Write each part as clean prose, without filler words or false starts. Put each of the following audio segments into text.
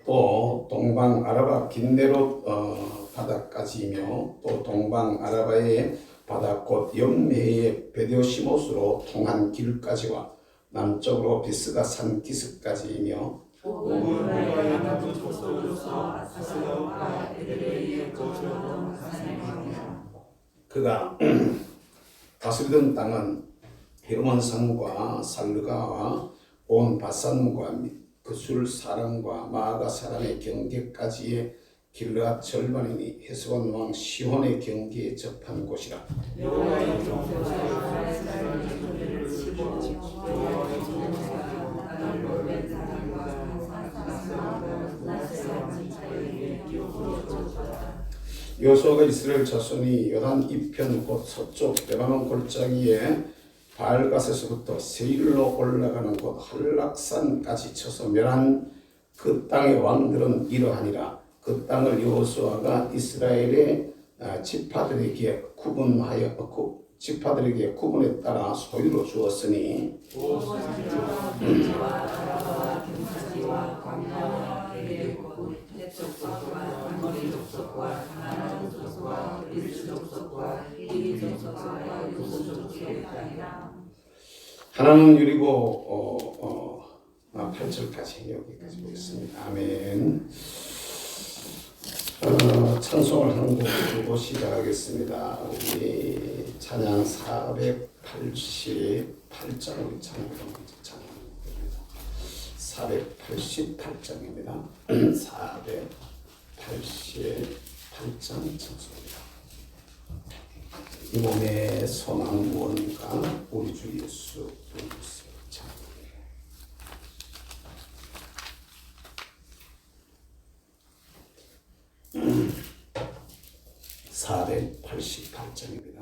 또 동방 아라바 긴네롯 바다까지이며 또 동방 아라바의 바다 곧 염해의 베데오시못으로 통한 길까지와 남쪽으로 비스가 산 기슭까지이며 그가 다스리던 땅은 헤르몬산과 살르가와 온 바산과 그술 사람과 마아가 사람의 경계까지의 길르앗 절반이니 헤스본 왕 시혼의 경계에 접한 곳이라. 여호수아가 이스라엘 자손이 요단 이편 곧 서쪽 레바논 골짜기에 바알갓에서부터 세일로 올라가는 곳 한락산까지 쳐서 멸한 그 땅의 왕들은 이러하니라. 그 땅을 여호수아가 이스라엘의 지파들에게 구분에 따라 소유로 주었으니 하나는 유리고 8절까지 여기까지 보겠습니다. 아멘. 찬송을 한 곡 두고 시작하겠습니다. 우리 찬양 488장 찬양입니다. 488장입니다. 488장 찬송입니다. 이 몸의 소망 무언가 우리 주 예수 그리스도 찬양. 488장입니다.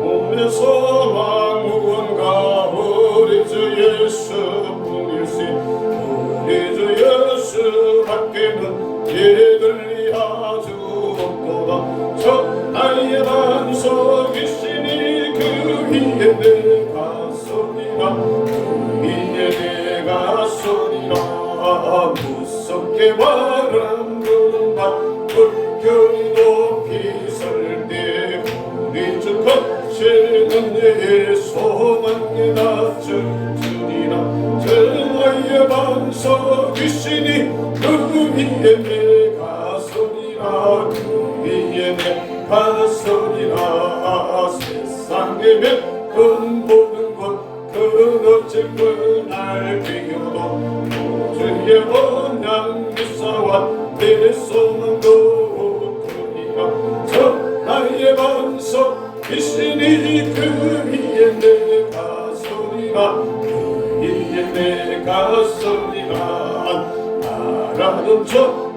몸의 소망 무언가 우리 주 예수뿐일세. 우리 주 예수밖에는 예들리 아주 없도다. 저 나의 반석이시니 그 위에 내가 서리라. 그 위에 내가 서리라. 무섭게 바람 부는 밤 불결이 높이 설 때 우리 주 거치는 내 소망에 낮춰주리라. 저 나의 반석이시니 그 위에 내가 서리라. 그 위에 내가 서리라. 세상의 몇번 보는 것 끊어질 뻔할 비교도 주의 언약 미사와 내 소망도 그리라. 저 나의 반석이시니 그 위에 내가 서리라. 그 위에 내가 서리라. 나라는 저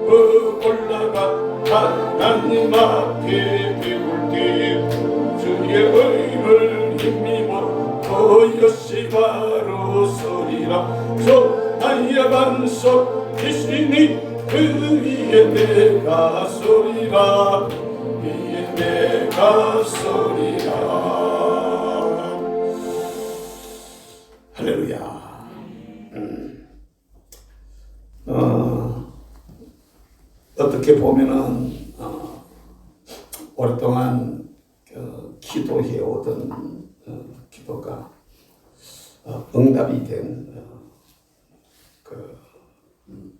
올라가 하나님 앞에 배울 때 주의 의를 힘입어 그것이 바로 서리라. 저 나의 반석이시니 그 위에 내가 서리라. 그 위에 내가 서리라. 할렐루야. 어떻게 보면은 오랫동안 기도해 오던 기도가 응답이 된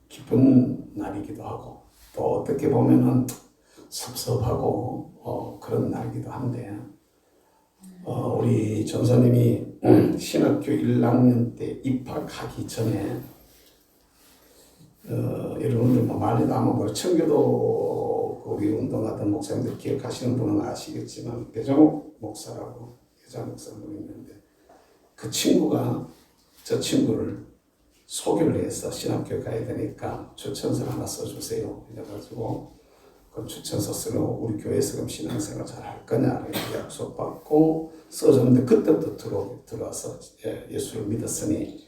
기쁜 날이기도 하고, 또 어떻게 보면은 섭섭하고 그런 날이기도 한데, 우리 전사님이 신학교 1학년 때 입학하기 전에 여러분들 많이도 아마 청교도 우리 운동하던 목사님들 기억하시는 분은 아시겠지만 배정욱 목사라고 여자 목사님이 있는데, 그 친구가 저 친구를 소개를 해서 신학교 가야 되니까 추천서 하나 써주세요. 그래가지고 그 추천서 쓰고 우리 교회에서 그럼 신앙생활 잘 할 거냐 이렇게 약속받고 써줬는데 그때부터 들어와서 예수를 믿었으니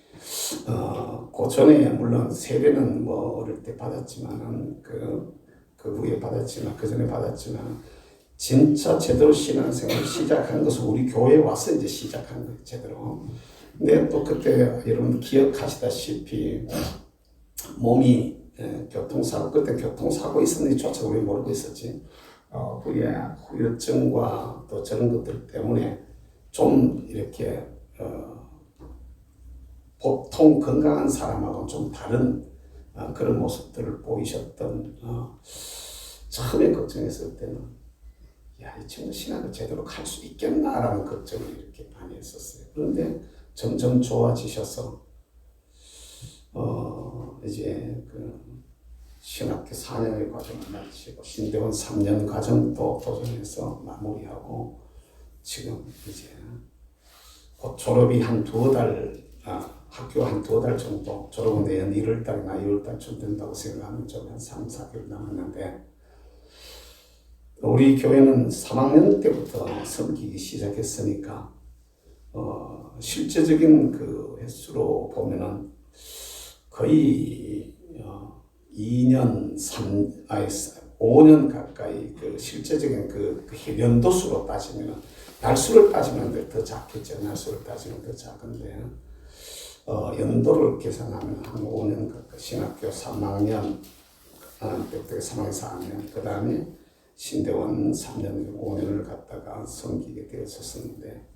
그 전에 물론 세례는 뭐 어릴 때 받았지만은 그 후에 받았지만 그 전에 받았지만 진짜 제대로 신앙생활을 시작한 것은 우리 교회에 와서 이제 시작한 거예요 제대로. 근데 또 그때 여러분 기억하시다시피 몸이 교통사고 그때 교통사고 있었는지조차 우리 모르고 있었지. 후유증과 또 저런 것들 때문에 좀 이렇게 보통 건강한 사람하고는 좀 다른 그런 모습들을 보이셨던 처음에 걱정했을 때는 야, 이 친구 신학을 제대로 갈 수 있겠나라는 걱정을 이렇게 많이 했었어요. 그런데 점점 좋아지셔서 이제 그 신학교 4년의 과정을 마치고 신대원 3년 과정도 도전해서 마무리하고 지금 이제 곧 졸업이 한 두어 달 학교 한 두어 달 정도 졸업은 내년 1월달이나 2월달쯤 된다고 생각하면 좀 한 3, 4개월 남았는데 우리 교회는 3학년 때부터 섬기기 시작했으니까 실제적인 그 횟수로 보면은 거의 5년 가까이 그 실제적인 그 연도수로 따지면 날수를 따지면 더 작겠죠. 날수를 따지면 더 작은데 연도를 계산하면 한 5년 가까이 신학교 3학년 때부터 3학년 4학년 그 다음에 신대원 3년 5년을 갔다가 섬기게 되었었는데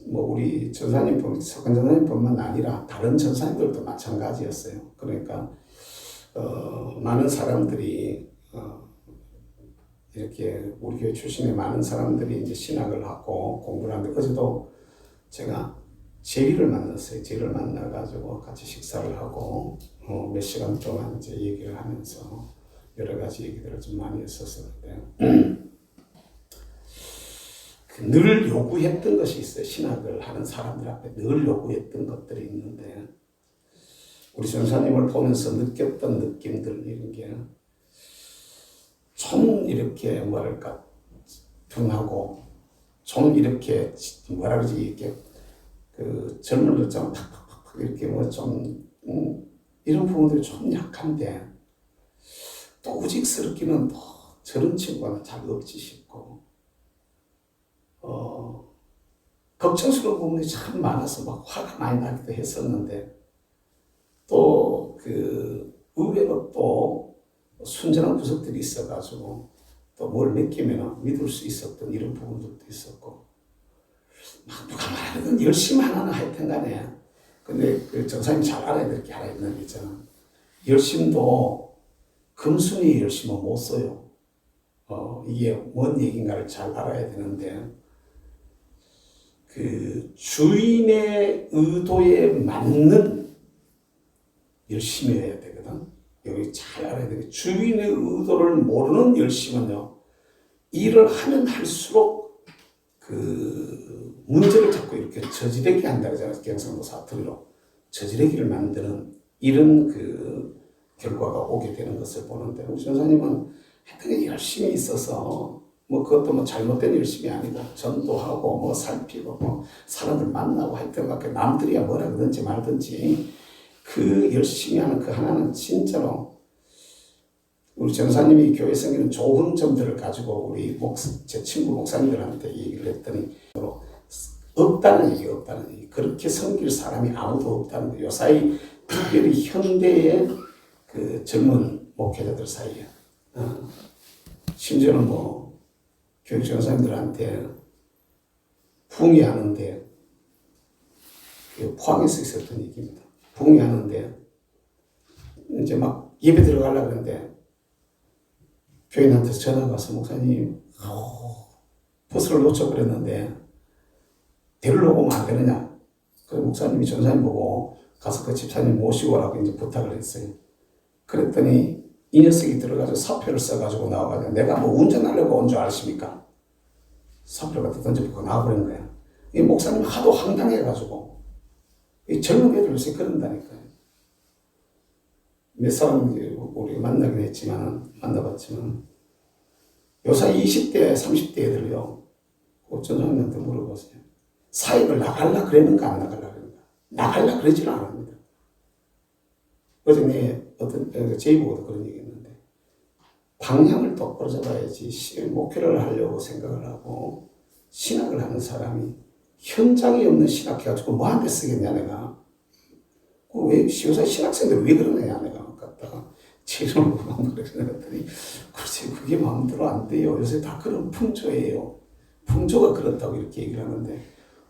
우리 전사님, 석관 전사님뿐만 아니라 다른 전사님들도 마찬가지였어요. 그러니까 많은 사람들이 이렇게 우리 교회 출신의 많은 사람들이 이제 신학을 하고 공부를 하는데 어제도 제가 제리를 만났어요. 제리를 만나가지고 같이 식사를 하고 몇 시간 동안 이제 얘기를 하면서 여러 가지 얘기들을 좀 많이 했었는데 늘 요구했던 것이 있어요. 신학을 하는 사람들 앞에 늘 요구했던 것들이 있는데 우리 전사님을 보면서 느꼈던 느낌들 이런 게 좀 이렇게 뭐랄까 둔하고 좀 이렇게 뭐라 그러지 이렇게 그 젊은 것처럼 팍팍팍 이렇게 뭐 좀 이런 부분들이 좀 약한데 또 우직스럽기는 또 저런 친구가 잘 없지 싶고 걱정스러운 부분이 참 많아서 막 화가 많이 나기도 했었는데 또 그 의외로 또 순전한 구석들이 있어가지고 또 뭘 맡기면 믿을 수 있었던 이런 부분들도 있었고 막 누가 말하든 열심히 하나는 하여튼 간에 근데 그 전사님 잘 알아야 될 게 하나 있는 게 있잖아. 열심도 금순이 열심은 못 써요. 이게 뭔 얘기인가를 잘 알아야 되는데 그 주인의 의도에 맞는 열심히 해야 되거든. 여기 잘 알아야 돼. 주인의 의도를 모르는 열심은요. 일을 하면 할수록 그 문제를 자꾸 이렇게 저지르게 한다 그러잖아요. 경상도 사투리로 저지르기를 만드는 이런 그 결과가 오게 되는 것을 보는데 우리 전사님은 하여튼 열심히 있어서 뭐 그것도 뭐 잘못된 열심이 아니고 전도하고 뭐 살피고 뭐 사람들 만나고 하여튼 막 남들이야 뭐라 그러든지 말든지 그 열심히 하는 그 하나는 진짜로 우리 전사님이 교회 생기는 좋은 점들을 가지고 우리 제 친구 목사님들한테 얘기를 했더니 없다는 얘기 그렇게 섬길 사람이 아무도 없다는 거예요. 요사이 특별히 현대의 그 젊은 목회자들 사이에 심지어는 뭐 교육 전사님들한테 부흥회하는데 포항에서 있었던 얘기입니다. 부흥회하는데 이제 막 예배 들어가려고 하는데 교인한테 전화가 와서 목사님 버스를 놓쳐버렸는데 데리러 오면 안 되느냐. 그 목사님이 전사님 보고 가서 그 집사님 모시고 오라고 이제 부탁을 했어요. 그랬더니 이 녀석이 들어가서 사표를 써가지고 나와가지고 내가 뭐 운전하려고 온 줄 아십니까? 사표를 갖다 던져보고 나와버린 거야. 이 목사님 하도 황당해가지고 이 젊은 애들 요새 그런다니까요. 몇 사람 우리가 만나긴 했지만, 만나봤지만, 요새 20대, 30대 애들요, 전사님한테 물어보세요. 사역을 나갈라 그랬는가, 안 나갈라 그랬는가? 나갈라 그러지는 않습니다. 어제 제이보고도 그런 얘기 했는데, 방향을 똑바로 잡아야지, 목표를 하려고 생각을 하고, 신학을 하는 사람이 현장이 없는 신학 해가지고 뭐한테 쓰겠냐, 내가. 왜, 요새 신학생들 왜 그러느냐, 내가. 갖다가. 제 이름으로 그랬더니, 글쎄, 그게 마음대로 안 돼요. 요새 다 그런 풍조예요. 풍조가 그렇다고 이렇게 얘기를 하는데,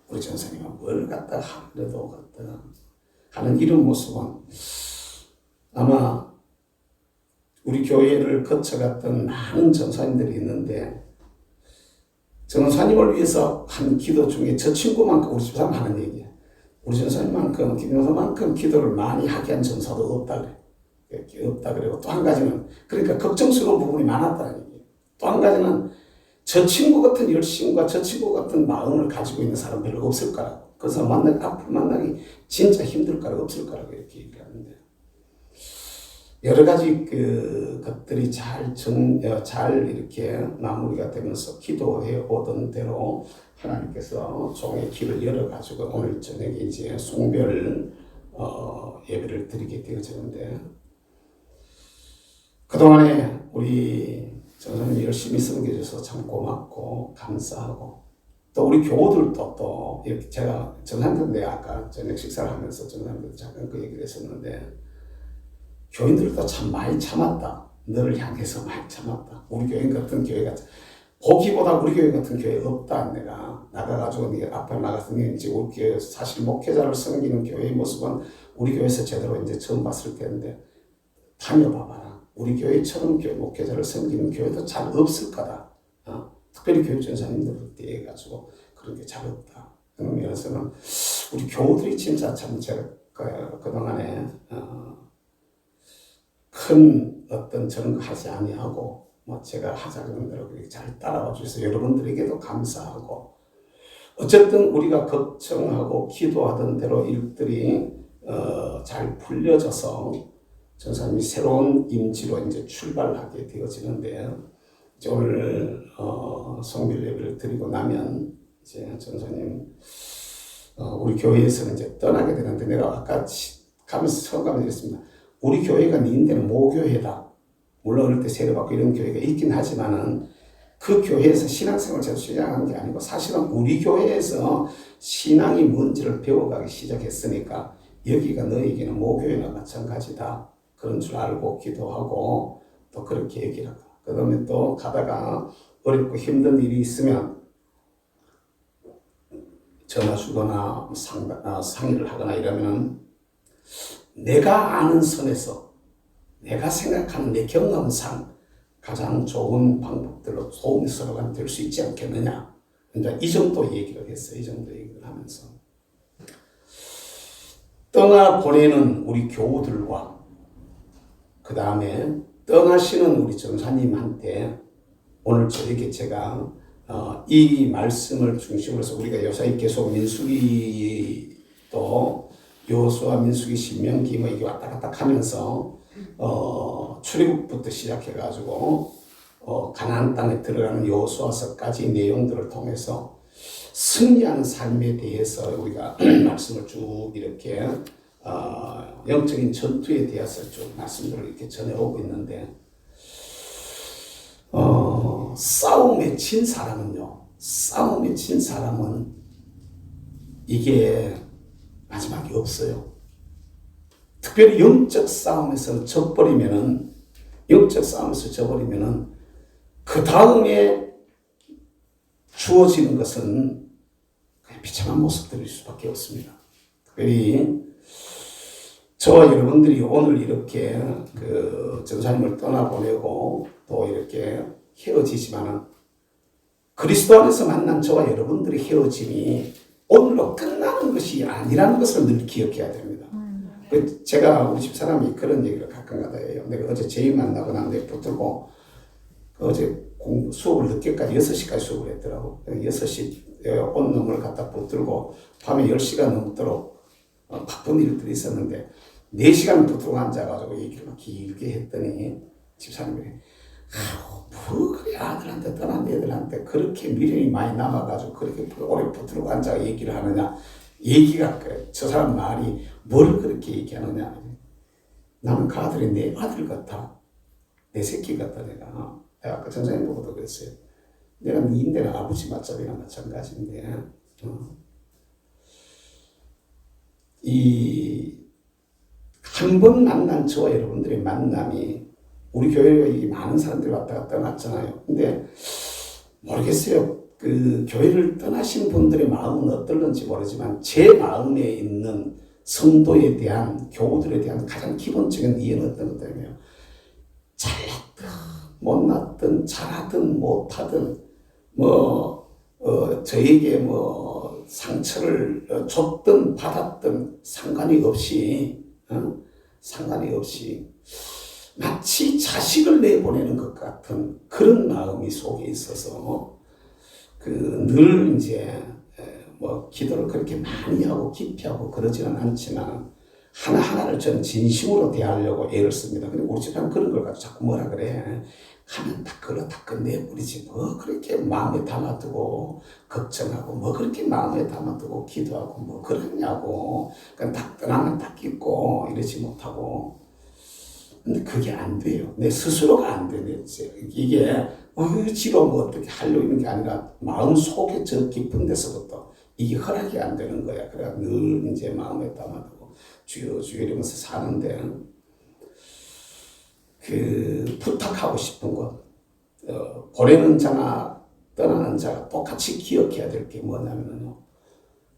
우리 전사님은 뭘 갖다가 하더라도 갖다가 하는 이런 모습은 아마 우리 교회를 거쳐갔던 많은 전사님들이 있는데, 전사님을 위해서 한 기도 중에 저 친구만큼 우리 집사람 하는 얘기야. 우리 전사님만큼, 김영사만큼 기도를 많이 하게 한 전사도 없다 그래. 없다 그래고 또 한 가지는, 그러니까 걱정스러운 부분이 많았다는 얘기예요. 또 한 가지는 저 친구 같은 열심과 저 친구 같은 마음을 가지고 있는 사람 별로 없을 거라고. 그래서 앞으로 만나기 진짜 힘들 거라고, 없을 거라고 이렇게 얘기하는데, 여러 가지 것들이 잘 이렇게 마무리가 되면서 기도해 오던 대로 하나님께서 종의 길을 열어가지고 오늘 저녁에 이제 송별 예배를 드리게 되어지는데, 그동안에 우리 전사님이 열심히 섬겨줘서 참 고맙고 감사하고, 또 우리 교우들도 또 이렇게 제가 전사님한테 아까 저녁 식사를 하면서 전사님한테 잠깐 그 얘기를 했었는데, 교인들도 참 많이 참았다. 너를 향해서 많이 참았다. 우리 교인 같은 교회가, 보기보다 우리 교회 같은 교회 없다. 내가 나가가지고 네가 앞에 나가서 이제 우리 교회 사실 목회자를 섬기는 교회의 모습은 우리 교회에서 제대로 이제 처음 봤을 텐데, 다녀봐봐라. 우리 교회처럼 목회자를 섬기는 교회도 잘 없을 거다. 특별히 교회 전사님들을 대해가지고 그런 게 잘 없다. 그런 면에서는 우리 교우들이 진짜 참 제가 그동안에 큰 어떤 저런 거 하지 아니하고, 제가 하자는 대로 잘 따라와 주셔서 여러분들에게도 감사하고, 어쨌든 우리가 걱정하고 기도하던 대로 일들이 잘 풀려져서 전사님이 새로운 임지로 이제 출발하게 되어지는데, 이제 오늘 성별 예배를 드리고 나면 이제 전사님 우리 교회에서는 이제 떠나게 되는데, 내가 아까 가면서 처음 가면서 이랬습니다. 우리 교회가 니인데는 모교회다. 물론 어릴 때 세례받고 이런 교회가 있긴 하지만은 그 교회에서 신앙생활을 제대로 시작한 게 아니고, 사실은 우리 교회에서 신앙이 뭔지를 배워가기 시작했으니까 여기가 너에게는 모교회나 마찬가지다. 그런 줄 알고 기도하고 또 그렇게 얘기를 하고, 그 다음에 또 가다가 어렵고 힘든 일이 있으면 전화 주거나 상의를 하거나 이러면 내가 아는 선에서 내가 생각하는 내 경험상 가장 좋은 방법들로 도움이 서로가 될 수 있지 않겠느냐. 이제 이 정도 얘기를 했어요. 이 정도 얘기를 하면서 떠나보내는 우리 교우들과 그 다음에 떠나시는 우리 전사님한테 오늘 저에게 제가 이 말씀을 중심으로 해서 우리가 요새 계속 민수기 또 여호수아 민수기 신명기 뭐 이게 왔다 갔다 하면서 출애굽부터 시작해가지고 가나안 땅에 들어가는 여호수아서까지 내용들을 통해서 승리하는 삶에 대해서 우리가 말씀을 쭉 이렇게 영적인 전투에 대해서 쭉 말씀들을 이렇게 전해오고 있는데, 싸움에 진 사람은요, 싸움에 진 사람은 이게 마지막이 없어요. 특별히 영적 싸움에서 져버리면은, 그 다음에 주어지는 것은 그냥 비참한 모습들일 수밖에 없습니다. 특별히 저와 여러분들이 오늘 이렇게 전사님을 떠나보내고 또 이렇게 헤어지지만은, 그리스도 안에서 만난 저와 여러분들의 헤어짐이 오늘로 끝나는 것이 아니라는 것을 늘 기억해야 됩니다. 제가 우리 집사람이 그런 얘기를 가끔가다 해요. 내가 어제 제이 만나고 나한테 붙들고 어제 수업을 늦게까지 6시까지 수업을 했더라고. 6시 온 놈을 갖다 붙들고 밤에 10시가 넘도록 바쁜 일들이 있었는데, 4시간 붙들고 앉아가지고 얘기를 막 길게 했더니 집사님이 뭐 그래 아들한테 떠난 애들한테 그렇게 미련이 많이 남아가지고 그렇게 오래 붙들고 앉아 얘기를 하느냐. 얘기가 저 사람 말이 뭘 그렇게 얘기하느냐. 나는 그 아들이 내 아들 같아. 내 새끼 같다. 내가 아까 전사님 보고도 그랬어요. 내가 네 인대는 아버지 맞잡이나 마찬가지인데 이 한 번 만난 저와 여러분들의 만남이 우리 교회에 많은 사람들이 왔다 갔다 떠났잖아요. 근데 모르겠어요. 그 교회를 떠나신 분들의 마음은 어떨는지 모르지만 제 마음에 있는 성도에 대한 교우들에 대한 가장 기본적인 이해는 어떤 것들이며 잘났든 못났든 잘하든 못하든 저에게 상처를 줬든 받았든 상관이 없이 마치 자식을 내보내는 것 같은 그런 마음이 속에 있어서 늘 이제 기도를 그렇게 많이 하고 깊이 하고 그러지는 않지만 하나하나를 저는 진심으로 대하려고 애를 씁니다. 근데 우리 집사람 그런 걸 가지고 자꾸 뭐라 그래. 하면 다 끝내버리지. 뭐 그렇게 마음에 담아두고 걱정하고 뭐 그렇게 마음에 담아두고 기도하고 뭐 그러냐고. 그러니까 딱 떠나면 딱 잊고 이러지 못하고. 근데 그게 안 돼요. 내 스스로가 안 되네. 이게 의지로 뭐 어떻게 하려고 있는 게 아니라 마음 속에 저 깊은 데서부터 이게 허락이 안 되는 거야. 그래 늘 이제 마음에 담아두고 주여 이러면서 사는데 부탁하고 싶은 것 보내는 자나 떠나는 자가 똑같이 기억해야 될 게 뭐냐면요.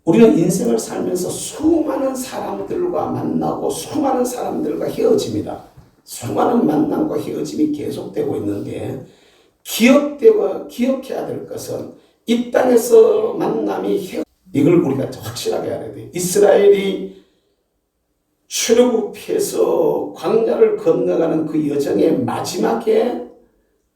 우리는 인생을 살면서 수많은 사람들과 만나고 수많은 사람들과 헤어집니다. 수많은 만남과 헤어짐이 계속되고 있는데 기억해야 될 것은 이 땅에서 만남이 이걸 우리가 확실하게 알아야 돼요. 이스라엘이 출애굽해서 광야를 건너가는 그 여정의 마지막에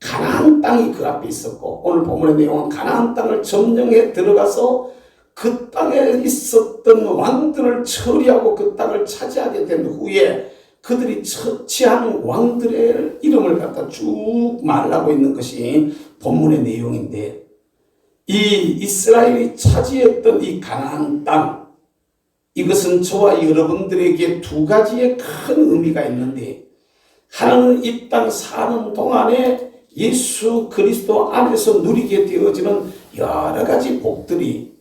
가나안 땅이 그 앞에 있었고 오늘 본문의 내용은 가나안 땅을 점령해 들어가서 그 땅에 있었던 왕들을 처리하고 그 땅을 차지하게 된 후에 그들이 처치한 왕들의 이름을 갖다 쭉 말하고 있는 것이 본문의 내용인데 이 이스라엘이 차지했던 이 가나안 땅 이것은 저와 여러분들에게 두 가지의 큰 의미가 있는데 하나는 이 땅 사는 동안에 예수 그리스도 안에서 누리게 되어지는 여러 가지 복들이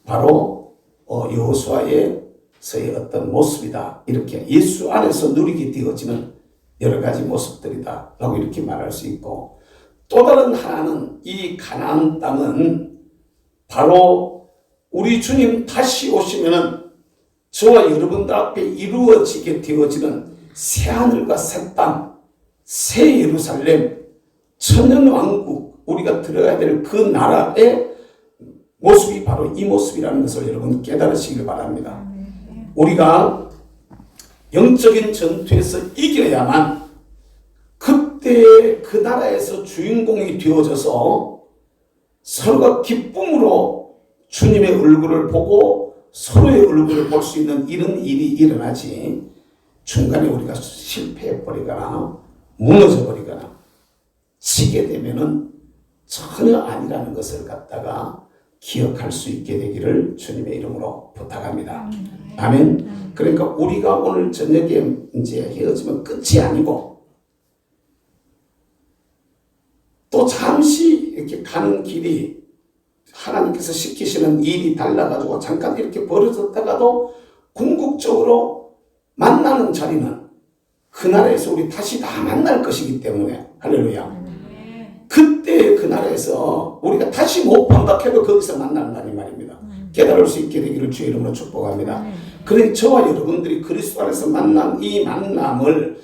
바로 여호수아에서의 어떤 모습이다. 이렇게 예수 안에서 누리게 되어지는 여러 가지 모습들이다 라고 이렇게 말할 수 있고 또 다른 하나는 이 가나안 땅은 바로 우리 주님 다시 오시면은 저와 여러분들 앞에 이루어지게 되어지는 새하늘과 새 땅, 새 예루살렘, 천년왕국 우리가 들어가야 될 그 나라의 모습이 바로 이 모습이라는 것을 여러분 깨달으시길 바랍니다. 우리가 영적인 전투에서 이겨야만 그때 그 나라에서 주인공이 되어져서 서로가 기쁨으로 주님의 얼굴을 보고 서로의 얼굴을 볼 수 있는 이런 일이 일어나지 중간에 우리가 실패해버리거나 무너져버리거나 지게 되면은 전혀 아니라는 것을 갖다가 기억할 수 있게 되기를 주님의 이름으로 부탁합니다. 아멘. 그러니까 우리가 오늘 저녁에 이제 헤어지면 끝이 아니고 또 잠시 이렇게 가는 길이 하나님께서 시키시는 일이 달라가지고 잠깐 이렇게 벌어졌다가도 궁극적으로 만나는 자리는 그 나라에서 우리 다시 다 만날 것이기 때문에 할렐루야. 그때 그 나라에서 우리가 다시 못 본다 해도 거기서 만난다는 말입니다. 깨달을 수 있게 되기를 주의 이름으로 축복합니다. 그러니 저와 여러분들이 그리스도 안에서 만난 이 만남을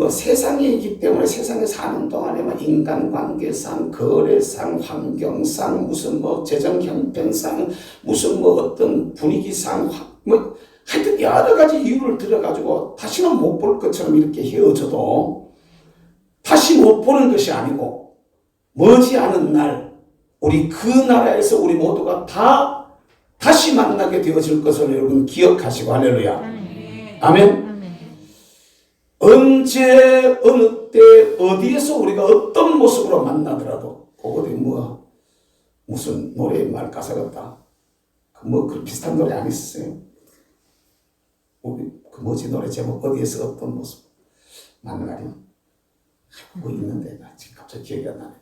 세상에 있기 때문에 세상에 사는 동안에 인간관계상, 거래상, 환경상, 무슨 재정 형편상, 무슨 어떤 분위기상, 하여튼 여러 가지 이유를 들어가지고 다시는 못 볼 것처럼 이렇게 헤어져도 다시 못 보는 것이 아니고 머지않은 날 우리 그 나라에서 우리 모두가 다시 만나게 되어질 것을 여러분 기억하시고 할렐루야. 아멘. 언제 어느 때 어디에서 우리가 어떤 모습으로 만나더라도 어디 무슨 노래의 말 가사 같다. 그 비슷한 노래 안 있었어요? 우리 그 뭐지 노래 제목 어디에서 어떤 모습 만나리? 뭐 있는데 나 지금 갑자기 기억이 안 나네.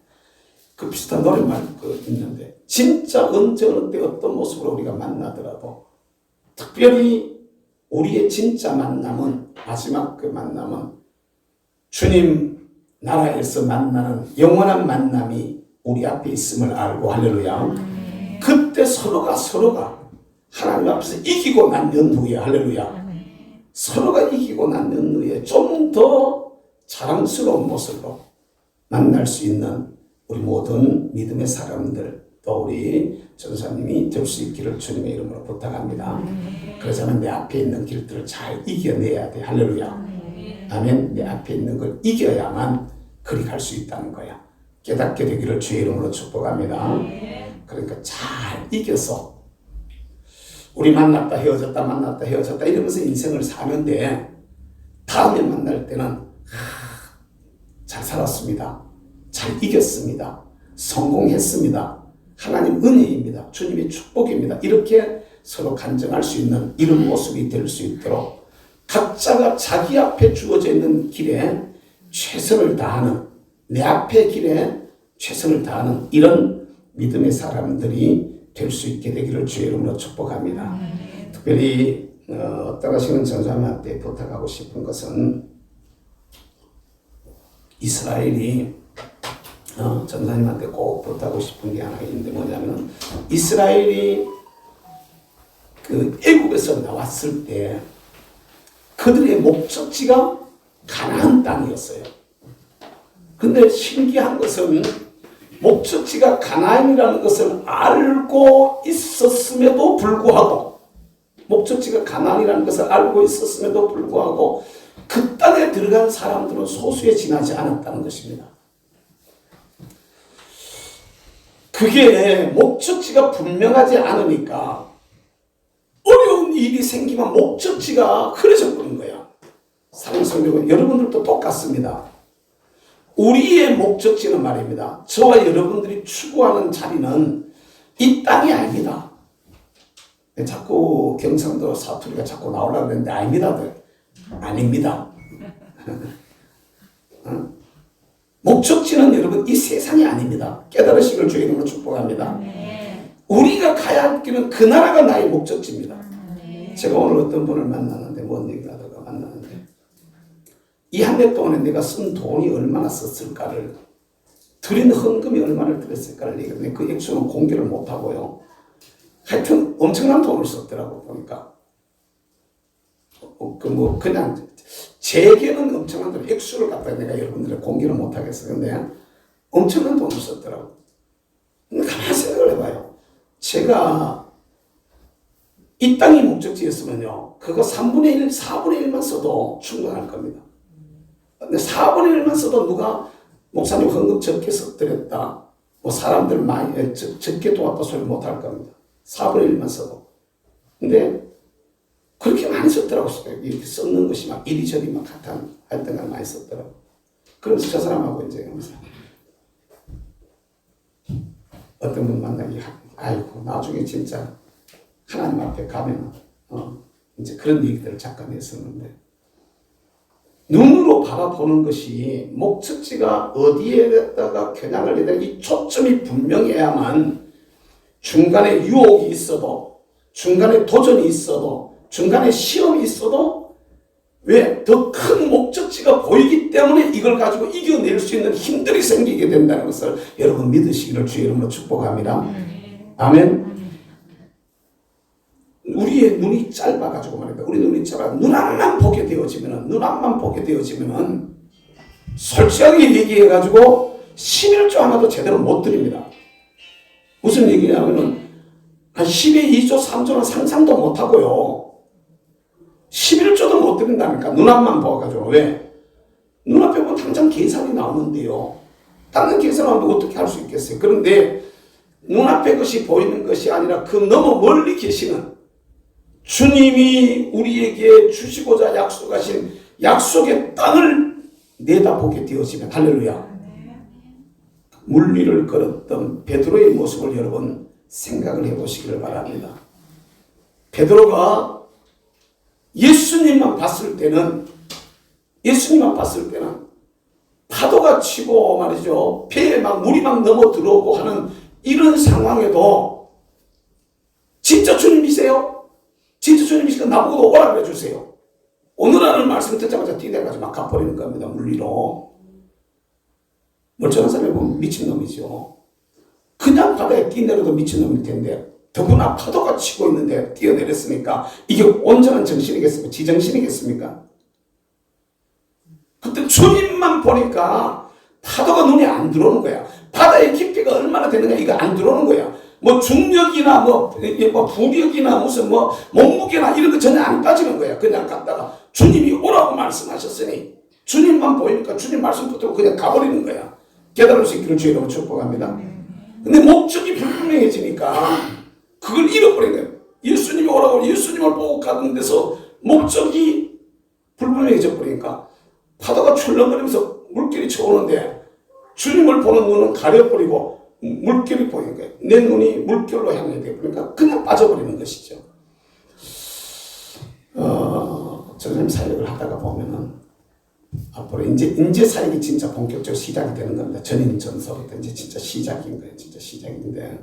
그 비슷한 노래말 있는데 진짜 언제 어느 때 어떤 모습으로 우리가 만나더라도 특별히 우리의 진짜 만남은 마지막 그 만남은 주님 나라에서 만나는 영원한 만남이 우리 앞에 있음을 알고 할렐루야. 그때 서로가 하나님 앞에서 이기고 난 연후에 할렐루야. 서로가 이기고 난 연후에 좀 더 자랑스러운 모습으로 만날 수 있는 우리 모든 믿음의 사람들 또 우리 전사님이 될 수 있기를 주님의 이름으로 부탁합니다. 그러자면 내 앞에 있는 길들을 잘 이겨내야 돼. 할렐루야. 아멘. 내 앞에 있는 걸 이겨야만 그리 갈 수 있다는 거야. 깨닫게 되기를 주의 이름으로 축복합니다. 그러니까 잘 이겨서 우리 만났다 헤어졌다 이러면서 인생을 사는데 다음에 만날 때는 잘 살았습니다. 잘 이겼습니다. 성공했습니다. 하나님 은혜입니다. 주님의 축복입니다. 이렇게 서로 간증할 수 있는 이런 모습이 될 수 있도록 각자가 자기 앞에 주어져 있는 길에 최선을 다하는 내 앞의 길에 최선을 다하는 이런 믿음의 사람들이 될 수 있게 되기를 주의 이름으로 축복합니다. 특별히 떠나시는 전사님한테 부탁하고 싶은 것은 이스라엘이 전사님한테 꼭 부탁하고 싶은 게 하나 있는데 뭐냐면 이스라엘이 그 애굽에서 나왔을 때 그들의 목적지가 가나안 땅이었어요. 근데 신기한 것은 목적지가 가나안이라는 것을 알고 있었음에도 불구하고 목적지가 가나안이라는 것을 알고 있었음에도 불구하고 그 땅에 들어간 사람들은 소수에 지나지 않았다는 것입니다. 그게 목적지가 분명하지 않으니까 어려운 일이 생기면 목적지가 흐려져 버린 거야. 사랑하는 성도 여러분들도 똑같습니다. 우리의 목적지는 말입니다. 저와 여러분들이 추구하는 자리는 이 땅이 아닙니다. 자꾸 경상도 사투리가 자꾸 나오려고 했는데 아닙니다. 목적지는 여러분 이 세상이 아닙니다. 깨달으시길 주의 이름으로 축복합니다. 우리가 가야 할 길은 그 나라가 나의 목적지입니다. 제가 오늘 어떤 분을 만나는데 뭔 얘기를 하다가 만나는데 이 한 해 동안에 내가 쓴 돈이 얼마나 썼을까를 드린 헌금이 얼마나 들었을까를 얘기했는데 그 액수는 공개를 못하고요. 하여튼 엄청난 돈을 썼더라고 보니까 그냥 제게는 엄청난 돈 액수를 갖다 내가 여러분들의 공개를 못하겠어요. 근데 엄청난 돈을 썼더라고. 근데 가만히 생각을 해봐요. 제가 이 땅이 목적지였으면요 그거 3분의 1, 4분의 1만 써도 충분할 겁니다. 근데 4분의 1만 써도 누가 목사님 헌금 적게 썼더랬다 뭐 사람들 많이 적게 도왔다 소리 못할 겁니다. 4분의 1만 써도. 근데 그렇게 많이 썼더라고. 이렇게 썼는 것이 막 이리저리 막 하여튼 많이 썼더라고. 그러면서 저 사람하고 이제 어떤 분 만나기 아이고 나중에 진짜 하나님 앞에 가면 이제 그런 얘기들을 잠깐 했었는데 눈으로 바라보는 것이 목적지가 어디에다가 겨냥을 해야 되는 이 초점이 분명해야만 중간에 유혹이 있어도 중간에 도전이 있어도 중간에 시험이 있어도 왜? 더 큰 목적지가 보이기 때문에 이걸 가지고 이겨낼 수 있는 힘들이 생기게 된다는 것을 여러분 믿으시기를 주의 이름으로 축복합니다. 아멘. 우리의 눈이 짧아가지고 말입니다. 우리 눈이 짧아 눈 앞만 보게 되어지면은 솔직하게 얘기해가지고 11조 하나도 제대로 못 드립니다. 무슨 얘기냐면은 한 10의 2조 3조는 상상도 못하고요. 11조도 못 드린다니까 눈 앞만 보아가지고. 왜? 눈앞에 보면 당장 계산이 나오는데요. 다른 계산하면 어떻게 할 수 있겠어요? 그런데 눈앞에 것이 보이는 것이 아니라 그 너무 멀리 계시는 주님이 우리에게 주시고자 약속하신 약속의 땅을 내다보게 되어지면 할렐루야. 물 위를 걸었던 베드로의 모습을 여러분 생각을 해보시기를 바랍니다. 베드로가 예수님만 봤을 때는 파도가 치고 말이죠. 배에 막 물이 막 넘어 들어오고 하는 이런 상황에도 진짜 주님이세요? 진짜 주님이시니까 나보고 오라 그래 주세요. 오늘하는 말씀 듣자마자 뛰어가지고 막 가버리는 겁니다. 물 위로. 멀쩡한 사람이 보면 미친놈이죠. 그냥 바다에 뛰내려도 미친놈일 텐데 더구나 파도가 치고 있는데 뛰어내렸으니까 이게 온전한 정신이겠습니까? 지정신이겠습니까? 그때 주님만 보니까 파도가 눈에 안 들어오는 거야. 바다의 깊이가 얼마나 되느냐 이거 안 들어오는 거야. 뭐 중력이나 뭐 부력이나 무슨 뭐 몸무게나 이런 거 전혀 안 따지는 거야. 그냥 갔다가 주님이 오라고 말씀하셨으니 주님만 보이니까 주님 말씀 붙들고 그냥 가버리는 거야. 깨달을 수 있기를 주의 이름으로 축복합니다. 근데 목적이 불분명해지니까 그걸 잃어버린 거예요. 예수님이 오라고 예수님을 보고 가는 데서 목적이 불분명해져 버리니까 파도가 출렁거리면서 물길이 쳐오는데 주님을 보는 눈은 가려버리고 물길이 보이는 거예요. 내 눈이 물결로 향해 되니까 그냥 빠져버리는 것이죠. 전임 사역을 하다가 보면은 앞으로 이제 사역이 진짜 본격적으로 시작이 되는 겁니다. 전임 전서부터 이제 진짜 시작인 거예요. 진짜 시작인데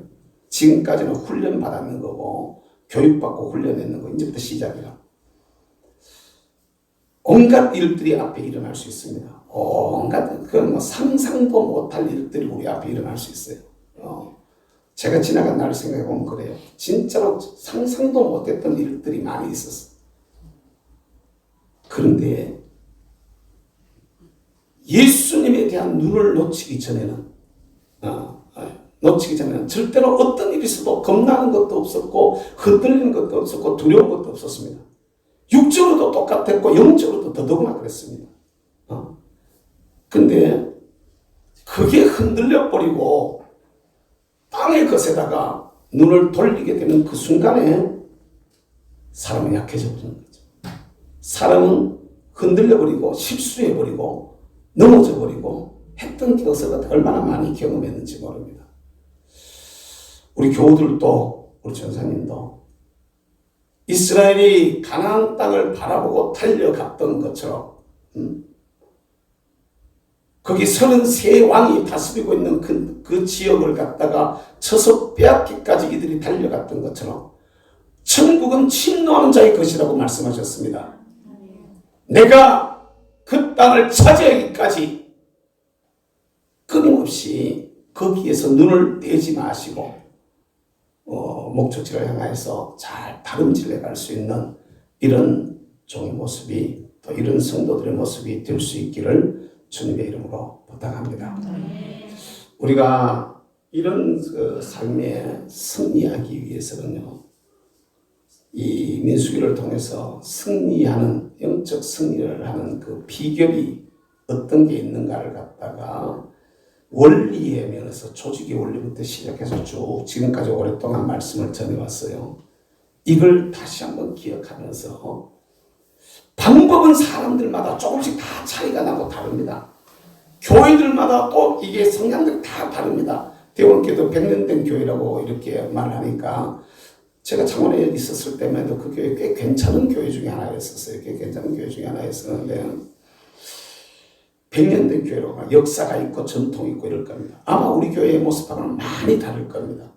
지금까지는 훈련 받았는 거고 교육받고 훈련했는 거 이제부터 시작이라. 온갖 일들이 앞에 일어날 수 있습니다. 온갖 그건 뭐 상상도 못할 일들이 우리 앞에 일어날 수 있어요. 제가 지나간 날을 생각해 보면 그래요. 진짜로 상상도 못했던 일들이 많이 있었어요. 그런데 예수님에 대한 눈을 놓치기 전에는 절대로 어떤 일이 있어도 겁나는 것도 없었고 흔들리는 것도 없었고 두려운 것도 없었습니다. 육적으로도 똑같았고 영적으로도 더더구나 그랬습니다. 근데 그게 흔들려 버리고 땅의 것에다가 눈을 돌리게 되는 그 순간에 사람은 약해져 버리는 거죠. 사람은 흔들려 버리고 실수해 버리고 넘어져 버리고 했던 것을 얼마나 많이 경험했는지 모릅니다. 우리 교우들도 우리 전사님도 이스라엘이 가나안 땅을 바라보고 달려갔던 것처럼 거기 33왕이 다스리고 있는 그 지역을 갖다가 쳐서 빼앗기까지 이들이 달려갔던 것처럼 천국은 침노하는 자의 것이라고 말씀하셨습니다. 내가 그 땅을 차지하기까지 끊임없이 거기에서 눈을 떼지 마시고 목적지를 향해서 잘 다름질해 갈 수 있는 이런 종의 모습이 또 이런 성도들의 모습이 될 수 있기를 주님의 이름으로 부탁합니다. 우리가 이런 그 삶에 승리하기 위해서는요, 이 민수기를 통해서 승리하는 영적 승리를 하는 그 비결이 어떤 게 있는가를 갖다가 원리의 면에서 조직의 원리부터 시작해서 쭉 지금까지 오랫동안 말씀을 전해왔어요. 이걸 다시 한번 기억하면서 방법은 사람들마다 조금씩 다 차이가 나고 다릅니다. 교회들마다 또 이게 성향들이 다 다릅니다. 대원교도 100년 된 교회라고 이렇게 말하니까 제가 창원에 있었을 때만 그 교회 꽤 괜찮은 교회 중에 하나였었어요. 꽤 괜찮은 교회 중에 하나였었는데 100년 된 교회로 역사가 있고 전통이 있고 이럴 겁니다. 아마 우리 교회의 모습하고는 많이 다를 겁니다.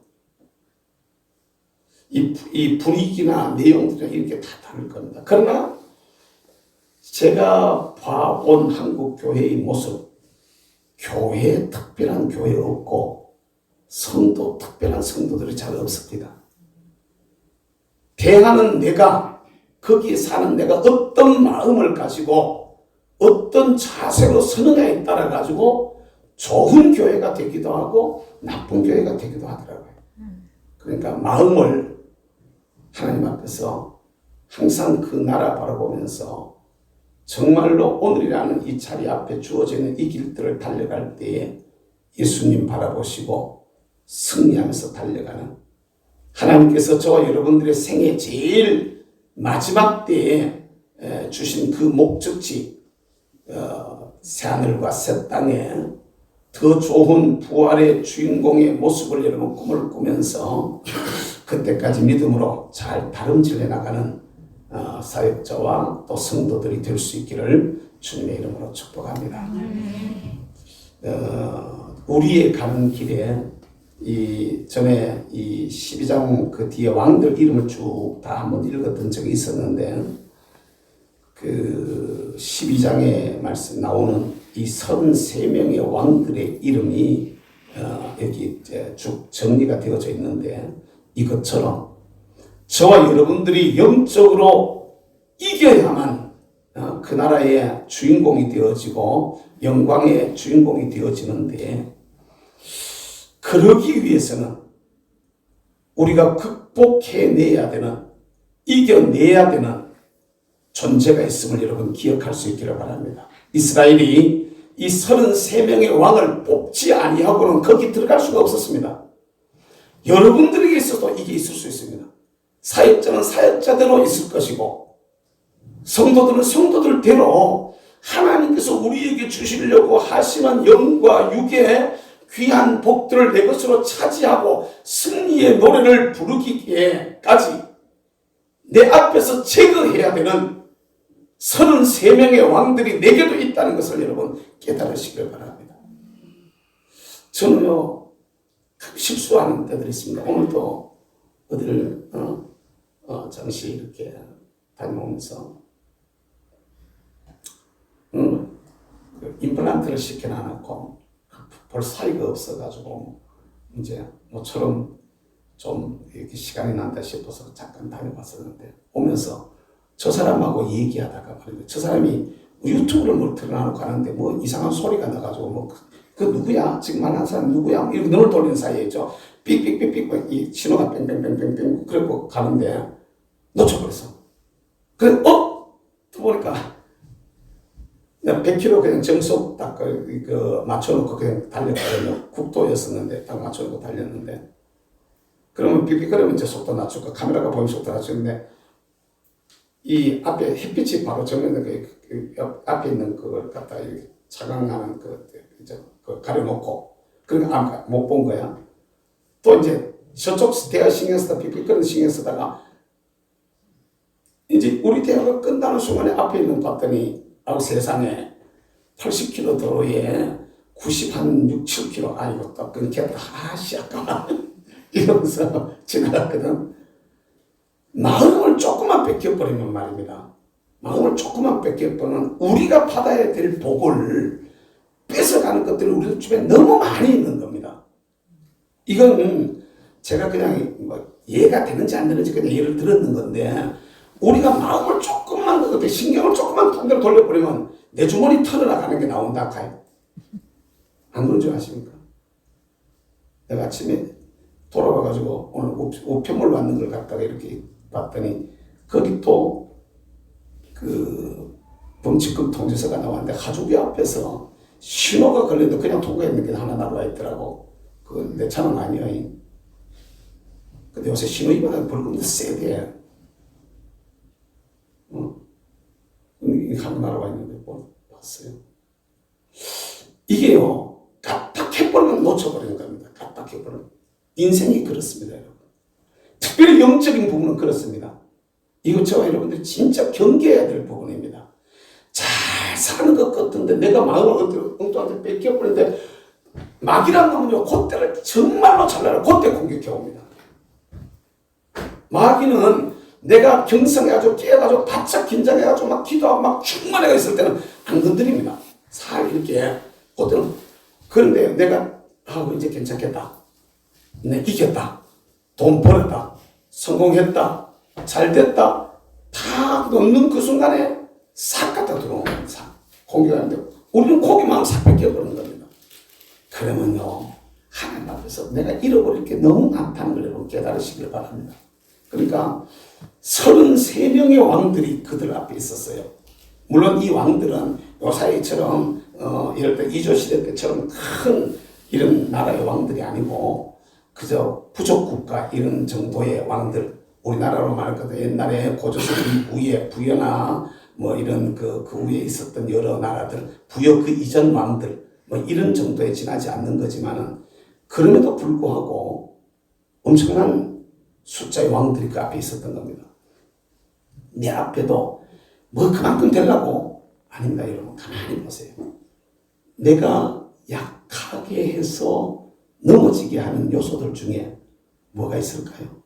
이 분위기나 내용들이 이렇게 다 다를 겁니다. 그러나 제가 봐온 한국 교회의 모습, 교회에 특별한 교회 없고 성도 특별한 성도들이 잘 없습니다. 대하는 내가, 거기에 사는 내가 어떤 마음을 가지고 어떤 자세로 서느냐에 따라 가지고 좋은 교회가 되기도 하고 나쁜 교회가 되기도 하더라고요. 그러니까 마음을 하나님 앞에서 항상 그 나라 바라보면서 정말로 오늘이라는 이 자리 앞에 주어져 있는 이 길들을 달려갈 때에 예수님 바라보시고 승리하면서 달려가는, 하나님께서 저와 여러분들의 생애 제일 마지막 때에 주신 그 목적지 새하늘과 새 땅에 더 좋은 부활의 주인공의 모습을 여러분 꿈을 꾸면서 그때까지 믿음으로 잘 다름질해 나가는 사역자와 또 성도들이 될 수 있기를 주님의 이름으로 축복합니다. 우리의 가는 길에 전에 이 12장 그 뒤에 왕들 이름을 쭉 다 한번 읽었던 적이 있었는데 그 12장에 말씀 나오는 이 33명의 왕들의 이름이 여기 이제 쭉 정리가 되어져 있는데 이것처럼 저와 여러분들이 영적으로 이겨야만 그 나라의 주인공이 되어지고 영광의 주인공이 되어지는데 그러기 위해서는 우리가 극복해내야 되는 이겨내야 되는 존재가 있음을 여러분 기억할 수 있기를 바랍니다. 이스라엘이 이 33명의 왕을 뽑지 아니하고는 거기 들어갈 수가 없었습니다. 여러분들에게 있어도 이게 있을 수 있습니다. 사역자는 사역자대로 있을 것이고 성도들은 성도들대로 하나님께서 우리에게 주시려고 하시는 영과 육의 귀한 복들을 내 것으로 차지하고 승리의 노래를 부르기까지 내 앞에서 제거해야 되는 33명의 왕들이 내게도 있다는 것을 여러분 깨달으시길 바랍니다. 저는요 실수하는 때들이 있습니다. 오늘도 어디를 잠시 이렇게 다녀오면서 임플란트를 시켜놔놓고 볼 사이가 없어가지고 이제 모처럼 좀 이렇게 시간이 난다 싶어서 잠깐 다녀봤었는데 오면서 저 사람하고 얘기하다가 말이죠. 저 사람이 유튜브를 뭐 틀어놓고 가는데 뭐 이상한 소리가 나가지고 뭐 그 누구야? 지금 말하는 사람 누구야? 이렇게 눈을 돌리는 사이에 있죠. 삑삑삑삑 이 신호가 뺑뺑뺑뺑뺑 그리고 가는데 놓쳐버렸어. 그래 또 보니까 내가 100km 그냥 정속 딱 맞춰놓고 그냥 달렸거든요. 국도였었는데 딱 맞춰놓고 달렸는데 그러면 삑삑거리면 이제 속도 낮추고 카메라가 보이면 속도 낮추는데 이 앞에 햇빛이 바로 정면에 그 앞에 있는 그걸 갖다 이렇게 차광하는 그 가려놓고 그러니까 못 본 거야. 또 이제 저쪽 대화 신경 쓰다 삑삑거리는 신경 쓰다가 이제 우리 대화가 끝나는 순간에 앞에 있는 봤더니 세상에 80km 도로에 6, 7km 아이고 또 끊겼다. 아까만 이러면서 지나갔거든. 마음을 조금만 뺏겨버리면 말입니다. 마음을 조금만 뺏겨버리면 우리가 받아야 될 복을 뺏어가는 것들이 우리 주변에 너무 많이 있는 겁니다. 이건 제가 그냥 뭐 이해가 되는지 안 되는지 그냥 예를 들었는 건데 우리가 마음을 조금만 신경을 조금만 반대로 돌려버리면 내 주머니 털어나가는 게 나온다 카요. 안 그런 줄 아십니까? 내가 아침에 돌아와가지고 오늘 우편물 왔는 걸 갖다가 이렇게 봤더니 거기 또 그 범칙금 통지서가 나왔는데 하주기 앞에서 신호가 걸렸는데 그냥 통과했는 게 하나 나와 있더라고. 그건 내 차는 아니야. 근데 요새 신호 위반하면 벌금도 세대. 하나 날아와 있는데 봤어요. 이게요 까딱해버리면 놓쳐버리는 겁니다. 까딱해버리면 인생이 그렇습니다, 여러분. 특별히 영적인 부분은 그렇습니다. 이거 저와 여러분들이 진짜 경계해야 될 부분입니다. 잘 사는 것 같은데 내가 마음을 엉뚱한테 뺏겨버리는데 마귀란 놈은요 그때를 정말로 잘나요. 그때 공격해 옵니다. 마귀는 내가 경성해가지고 깨가지고 바짝 긴장해가지고 막 기도하고 막 충만해가 있을 때는 안 건드립니다. 살 이렇게 그때는 그런데 내가 이제 괜찮겠다. 내 이겼다. 돈 벌었다. 성공했다. 잘 됐다. 다 넣는 그 순간에 싹 갖다 들어오는 싹 공격하는데 우리는 고기만 싹 뺏겨버리는 겁니다. 그러면요 하나님 앞에서 내가 잃어버릴 게 너무 많다는 걸 여러분 깨달으시길 바랍니다. 그러니까 33명의 왕들이 그들 앞에 있었어요. 물론 이 왕들은 요사이처럼 이럴 때 이조 시대 때처럼 큰 이런 나라의 왕들이 아니고 그저 부족 국가 이런 정도의 왕들. 우리나라로 말할 것 옛날에 고조선 이후에 부여나 뭐 이런 그 위에 있었던 여러 나라들, 부여 그 이전 왕들, 뭐 이런 정도에 지나지 않는 거지만은 그럼에도 불구하고 엄청난 숫자의 왕들이 그 앞에 있었던 겁니다. 내 앞에도 뭐 그만큼 되려고? 아닙니다, 여러분. 가만히 보세요. 내가 약하게 해서 넘어지게 하는 요소들 중에 뭐가 있을까요?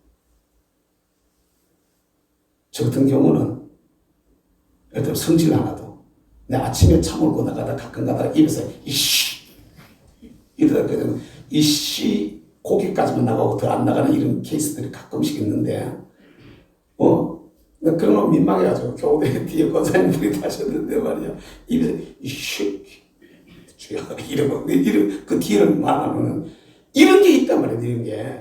저 같은 경우는 예를 들어 성질 하나도 내 아침에 차 몰고 나가다 가끔 가다가 입에서 이씨 이러다 그러면 이씨 고기까지만 나가고 더 안 나가는 이런 케이스들이 가끔씩 있는데 그런 거 민망해가지고 교대 뒤에 권사님들이 타셨는데 말이야 입에서 이씨 이러고 그 뒤를 말하면 이런 게 있단 말이야. 이런 게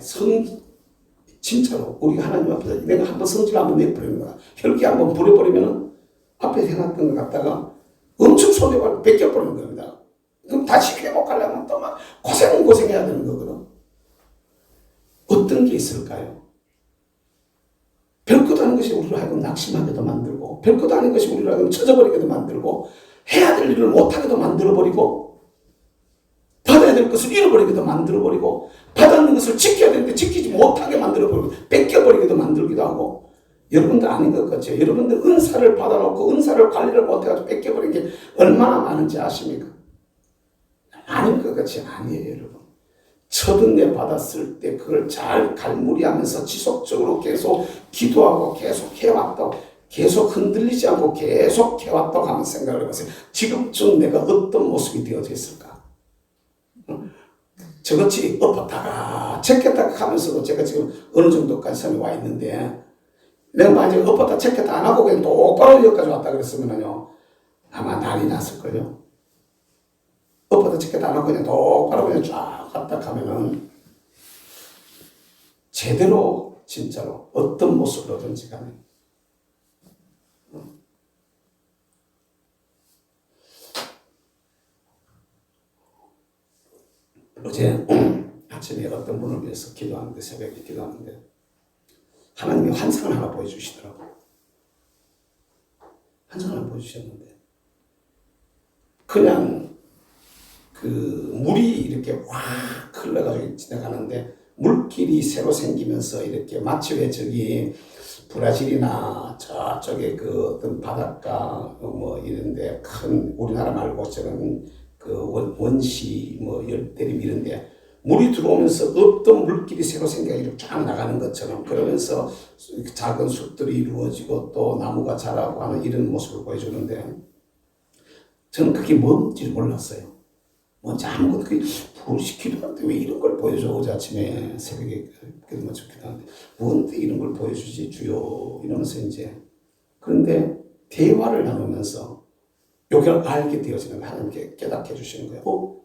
진짜로 우리가 하나님 앞에서 내가 한번 성질 한번 내버리는 거야. 혈기 한번 부려버리면은 앞에 해놨던 것 갖다가 엄청 손해가 뺏겨버리는 겁니다. 그럼 다시 회복하려면 또 막 고생해야 되는 거거든. 어떤 게 있을까요? 별것도 아닌 것이 우리를 하여금 낙심하게도 만들고 별것도 아닌 것이 우리를 하여금 쳐져버리게도 만들고 해야 될 일을 못하게도 만들어버리고 받아야 될 것을 잃어버리게도 만들어버리고 받았는 것을 지켜야 되는데 지키지 못하게 만들어버리고 뺏겨버리게도 만들기도 하고 여러분들 아닌 것 같죠? 여러분들 은사를 받아놓고 은사를 관리를 못해가지고 뺏겨버린 게 얼마나 많은지 아십니까? 아닌 것 같이 아니에요, 여러분. 첫 은혜 받았을 때 그걸 잘 갈무리하면서 지속적으로 계속 기도하고 계속 해왔다고 계속 흔들리지 않고 계속 해왔다고 하는 생각을 해보세요. 지금쯤 내가 어떤 모습이 되어져 있을까? 저같이 엎었다가 체켰다가 하면서도 제가 지금 어느 정도까지 선에 와 있는데 내가 만약에 엎었다 체켰다 안 하고 그냥 똑바로 여기까지 왔다 그랬으면요 아마 난리 났을걸요. 엎었다 체켰다 안 하고 그냥 똑바로 그냥 쫙 갔다 가면은 제대로 진짜로 어떤 모습으로든지 간에 어제 아침에 어떤 분을 위해서 기도하는데 새벽에 기도하는데 하나님이 환상을 하나 보여주시더라고요. 환상을 하나 보여주셨는데 그냥 그 물이 이렇게 확 흘러가지고 지나가는데 물길이 새로 생기면서 이렇게 마치 왜 저기 브라질이나 저쪽에 그 어떤 바닷가 뭐 이런데 큰 우리나라 말고 저런 그 원시 뭐 열대림 이런데 물이 들어오면서 없던 물길이 새로 생겨 이렇게 쫙 나가는 것처럼 그러면서 작은 숲들이 이루어지고 또 나무가 자라고 하는 이런 모습을 보여주는데 저는 그게 뭔지 몰랐어요. 뭔지 아무것도 부르시기도 하는데 왜 이런 걸 보여줘. 어제 아침에 새벽에 그런 거 좋기도 한데 뭔데 이런 걸 보여주지 주요 이러면서 이제 그런데 대화를 나누면서 요걸 알게 되어지는 거예요. 하나님께 깨닫게 해주시는 거예요.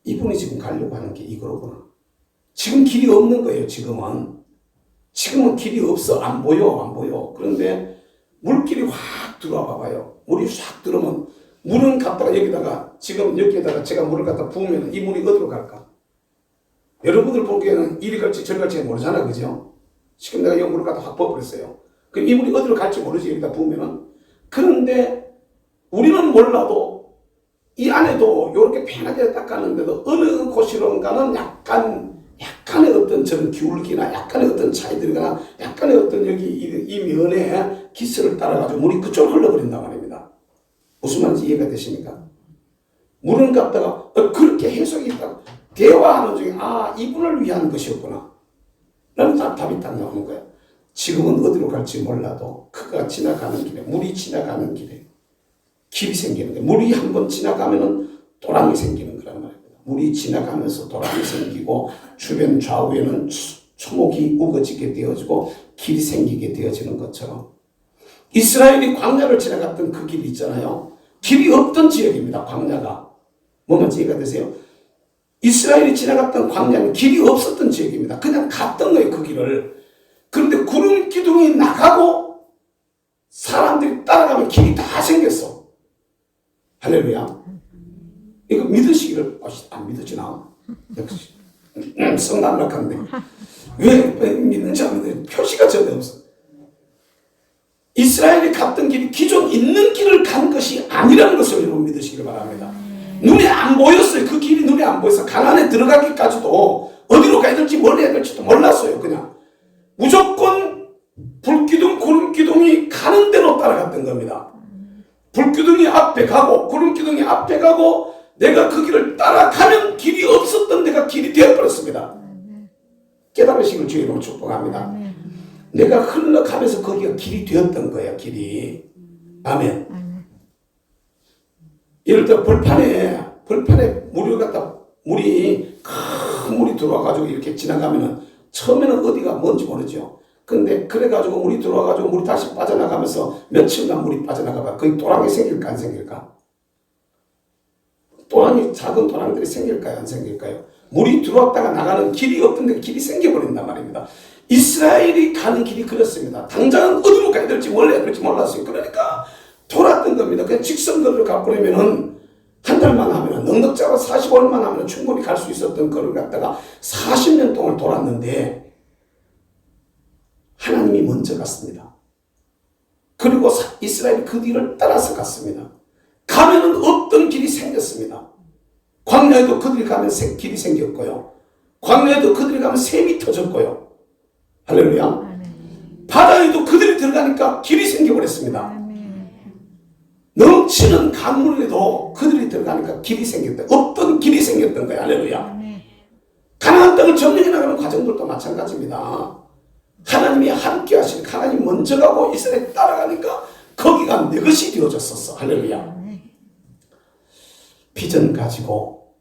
이분이 지금 가려고 하는 게 이거로구나. 지금 길이 없는 거예요. 지금은 길이 없어. 안 보여. 그런데 물길이 확 들어와 봐봐요. 물이 확 들어오면 물은 갖다가 여기다가 지금 여기에다가 제가 물을 갖다 부으면 이 물이 어디로 갈까? 여러분들 보기에는 이리 갈지 저리 갈지 모르잖아, 그죠? 지금 내가 이 물을 갖다 확 부어버렸어요. 그럼 이 물이 어디로 갈지 모르지, 여기다 부으면은. 그런데 우리는 몰라도 이 안에도 이렇게 편하게 닦았는데도 어느 곳이론가는 약간의 어떤 저런 기울기나 약간의 어떤 차이들이나 약간의 어떤 여기 이 면에 기스를 따라가지고 물이 그쪽으로 흘러버린단 말입니다. 무슨 말인지 이해가 되십니까? 물은 갖다가 그렇게 해석이 있다고 대화하는 중에 이분을 위한 것이었구나 라는 답이 딱 나오는 거야. 지금은 어디로 갈지 몰라도 그가 지나가는 길에 물이 지나가는 길에 길이 생기는 거예요. 물이 한번 지나가면은 도랑이 생기는 거란 말입니다. 물이 지나가면서 도랑이 생기고 주변 좌우에는 초목이 우거지게 되어지고 길이 생기게 되어지는 것처럼 이스라엘이 광야를 지나갔던 그 길이 있잖아요. 길이 없던 지역입니다. 광야가. 뭔가 이해가 되세요? 이스라엘이 지나갔던 광야는 길이 없었던 지역입니다. 그냥 갔던 거예요. 그 길을. 그런데 구름 기둥이 나가고 사람들이 따라가면 길이 다 생겼어. 할렐루야. 이거 믿으시기를 안 믿으시나? 역시 성난락한데 왜 믿는지 안 믿는지 표시가 전혀 없어. 이스라엘이 갔던 길이 기존 있는 길을 간 것이 아니라는 것을 여러분 믿으시길 바랍니다. 눈에 안 보였어요. 그 길이 눈에 안 보여서 가나안에 들어가기까지도 어디로 가야 될지 뭘 해야 될지도 몰랐어요. 그냥 무조건 불기둥 구름기둥이 가는 대로 따라갔던 겁니다. 불기둥이 앞에 가고 구름기둥이 앞에 가고 내가 그 길을 따라가면 길이 없었던 데가 길이 되어버렸습니다. 깨달으시길 주의 이름으로 축복합니다. 내가 흘러가면서 거기가 길이 되었던 거야. 길이. 아멘. 예를 들어 벌판에 물이 큰 물이 들어와가지고 이렇게 지나가면은 처음에는 어디가 뭔지 모르죠. 근데 그래가지고 물이 들어와가지고 물이 다시 빠져나가면서 며칠간 물이 빠져나가봐. 거기 또랑이 생길까 안 생길까? 작은 또랑들이 생길까요 안 생길까요? 물이 들어왔다가 나가는 길이 없던데 길이 생겨버린단 말입니다. 이스라엘이 가는 길이 그렇습니다. 당장은 어디로 가야 될지 뭘 해야 될지 몰랐어요. 그러니까 돌았던 겁니다. 그냥 직선거리를 가버리면은 한 달만 하면 넉넉자가 40월만 하면 충분히 갈 수 있었던 거를 갖다가 40년 동안 돌았는데 하나님이 먼저 갔습니다. 그리고 이스라엘이 그 뒤를 따라서 갔습니다. 가면은 어떤 길이 생겼습니다. 광야에도 그들이 가면 길이 생겼고요. 광야에도 그들이 가면 샘이 터졌고요. 할렐루야. 바다에도 그들이 들어가니까 길이 생겨버렸습니다. 넘치는 강물에도 그들이 들어가니까 길이 생겼다. 어떤 길이 생겼던 거야. 할렐루야. 가나안 땅을 점령해 나가는 과정들도 마찬가지입니다. 하나님이 함께 하시니 하나님 먼저 가고 이스라엘이 따라가니까 거기가 내 것이 되어졌었어. 할렐루야. 비전 가지고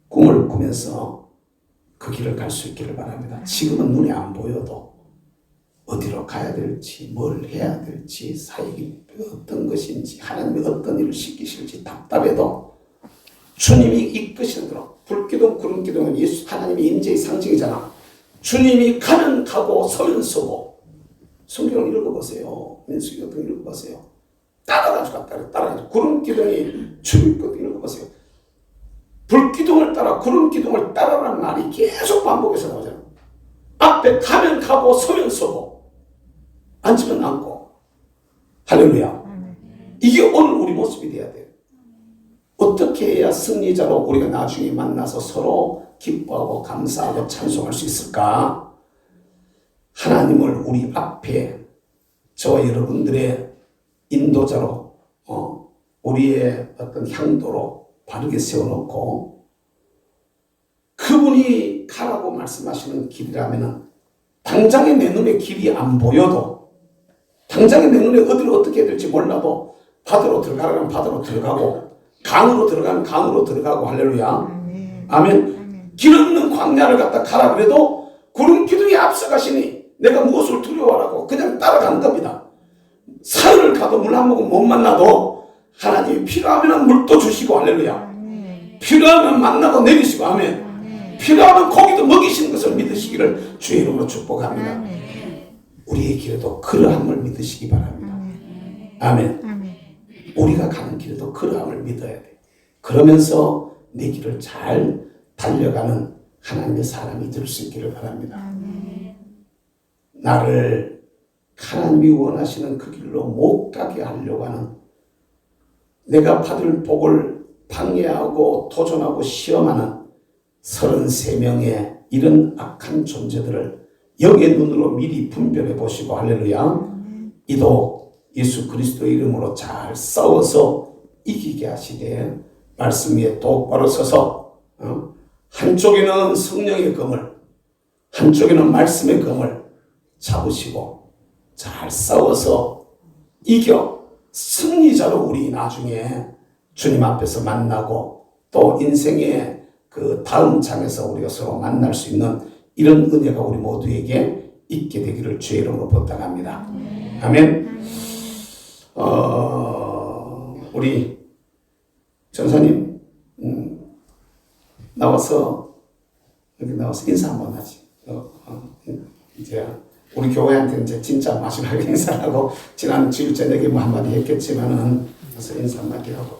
꿈을 꾸면서 그 길을 갈 수 있기를 바랍니다. 지금은 눈에 안 보여도 어디로 가야 될지 뭘 해야 될지 사역이 어떤 것인지 하나님이 어떤 일을 시키실지 답답해도 주님이 이끄시는 대로 불기둥 구름기둥은 예수 하나님의 임재의 상징이잖아. 주님이 가면 가고 서면 서고. 성경을 읽어보세요. 민수기 같은 거 읽어보세요. 따라가지고 따라가지고 구름기둥이 주입거든 읽어보세요. 불기둥을 따라 구름기둥을 따라라는 말이 계속 반복해서 나오잖아요. 앞에 가면 가고 서면 서고 앉으면 앉고. 할렐루야. 이게 오늘 우리 모습이 돼야 돼요. 어떻게 해야 승리자로 우리가 나중에 만나서 서로 기뻐하고 감사하고 찬송할 수 있을까? 하나님을 우리 앞에 저와 여러분들의 인도자로 우리의 어떤 향도로 바르게 세워놓고 그분이 가라고 말씀하시는 길이라면 당장에 내 눈에 길이 안 보여도 당장에 내 눈에 어디를 어떻게 해야 될지 몰라도 바다로 들어가라면 바다로 들어가고 강으로 들어가면 강으로 들어가고. 할렐루야. 아멘. 길 없는 광야를 갖다 가라 그래도 구름기둥이 앞서가시니 내가 무엇을 두려워하라고 그냥 따라가는 겁니다. 사흘을 가도 물 한 모금 못 만나도 하나님이 필요하면 물도 주시고. 할렐루야. 필요하면 만나고 내리시고. 아멘. 필요하면 고기도 먹이시는 것을 믿으시기를 주의 이름으로 축복합니다. 우리의 길에도 그러함을 믿으시기 바랍니다. 아멘. 우리가 가는 길에도 그러함을 믿어야 돼. 그러면서 내 길을 잘 달려가는 하나님의 사람이 될 수 있기를 바랍니다. 나를 하나님이 원하시는 그 길로 못 가게 하려고 하는 내가 받을 복을 방해하고 도전하고 시험하는 33명의 이런 악한 존재들을 영의 눈으로 미리 분별해 보시고. 할렐루야. 이도 예수 그리스도의 이름으로 잘 싸워서 이기게 하시되 말씀 위에 똑바로 서서 한쪽에는 성령의 검을 한쪽에는 말씀의 검을 잡으시고 잘 싸워서 이겨 승리자로 우리 나중에 주님 앞에서 만나고 또 인생의 그 다음 장에서 우리가 서로 만날 수 있는 이런 은혜가 우리 모두에게 있게 되기를 주의 이름으로 부탁합니다. 아멘. 우리 전사님 나와서 여기 나와서 인사 한번 하지. 이제 우리 교회한테 이제 진짜 마지막에 인사를 하고 지난 주일 저녁에 뭐 한마디 했겠지만은 가서 인사 한마디 하고.